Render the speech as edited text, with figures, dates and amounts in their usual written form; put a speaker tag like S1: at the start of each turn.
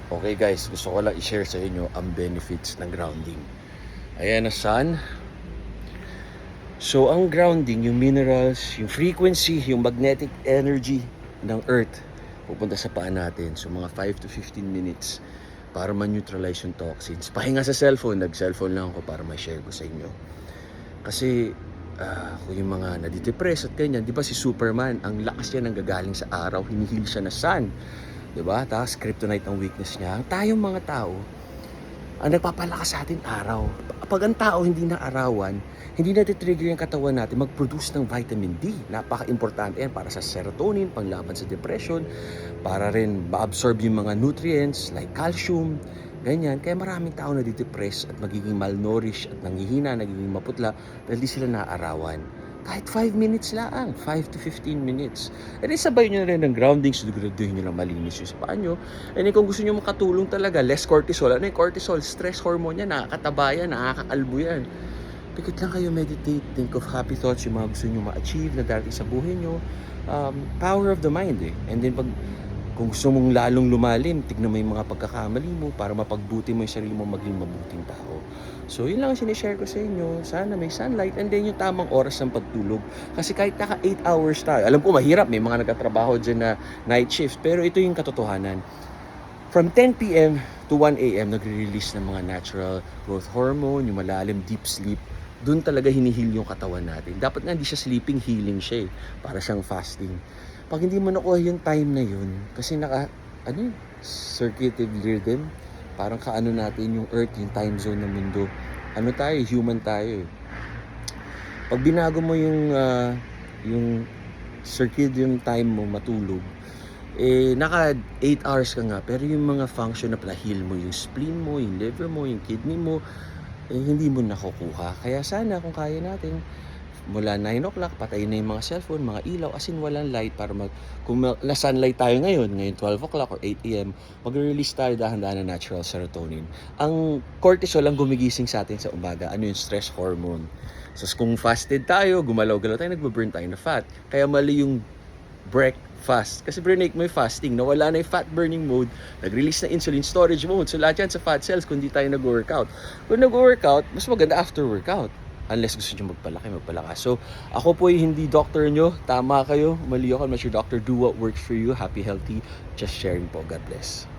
S1: Okay guys, gusto ko lang i-share sa inyo ang benefits ng grounding. Ayan na sun. So ang grounding, yung minerals, yung frequency, yung magnetic energy ng earth pupunta sa paa natin. So mga 5 to 15 minutes para ma-neutralize yung toxins. Pahinga sa cellphone, nag-cellphone lang ako para ma-share ko sa inyo. Kasi kung yung mga nadidepress at ganyan, di ba si Superman, ang lakas niya nanggagaling sa araw, hinihil siya na sun. Diba? Tapos kryptonite ang weakness niya. Tayong mga tao, ang nagpapalakas sa atin araw. Pag ang tao hindi na arawan, hindi na trigger yung katawan natin mag-produce ng vitamin D. Napaka-importante yan para sa serotonin, panglaban sa depression, para rin ma-absorb yung mga nutrients like calcium, ganyan. Kaya maraming tao na di-depress at magiging malnourished at nanghihina, nagiging maputla dahil di sila naarawan. Kahit 5 minutes lang, 5 to 15 minutes. E rin sabay nyo na rin ng grounding, siguraduhin nyo lang malinis yung sa paa nyo. E kung gusto nyo makatulong talaga, less cortisol. Ano yung cortisol? Stress hormone yan, nakakataba yan, nakakakalbo yan. Pikit lang kayo, meditate, think of happy thoughts, yung mga gusto nyo ma-achieve na darating sa buhay nyo. Power of the mind eh. And then kung gusto mong lalong lumalim, tignan mo yung mga pagkakamali mo para mapagbuti mo yung sarili mo maging mabuting tao. So, yun lang ang sinishare ko sa inyo. Sana may sunlight and then yung tamang oras ng pagtulog. Kasi kahit naka 8 hours tayo, alam ko mahirap, may mga nagtatrabaho dyan na night shift. Pero ito yung katotohanan. From 10 p.m. to 1 a.m., nagre-release ng mga natural growth hormone, yung malalim deep sleep. Doon talaga hinihil yung katawan natin. Dapat nga hindi siya sleeping, healing siya eh. Para siyang fasting. Pag hindi mo nakuha yung time na yun, kasi circadian rhythm, parang kaano natin yung earth, yung time zone ng mundo. Ano tayo, human tayo eh. Pag binago mo yung circadian time mo matulog, naka 8 hours ka nga, pero yung mga function na pala, heal mo yung spleen mo, yung liver mo, yung kidney mo, hindi mo nakukuha. Kaya sana kung kaya natin, mula 9 o'clock, patayin na yung mga cellphone, mga ilaw, as in walang light para kung na sunlight tayo ngayon 12 o'clock or 8 a.m., mag-release tayo dahan-dahan ng natural serotonin. Ang cortisol ang gumigising sa atin sa umaga, yung stress hormone. So kung fasted tayo, gumalaw-galaw tayo, nagbe-burn tayo na fat. Kaya mali yung breakfast. Kasi break mo yung fasting, nawala na yung fat burning mode, nag-release na insulin storage mode. So lahat yan sa fat cells kung di tayo nag-workout. Kung nag-workout, mas maganda after workout. Unless gusto nyo magpalakas. So, ako po hindi doctor nyo. Tama kayo, mali ako. I'm not your doctor. Do what works for you. Happy, healthy. Just sharing po. God bless.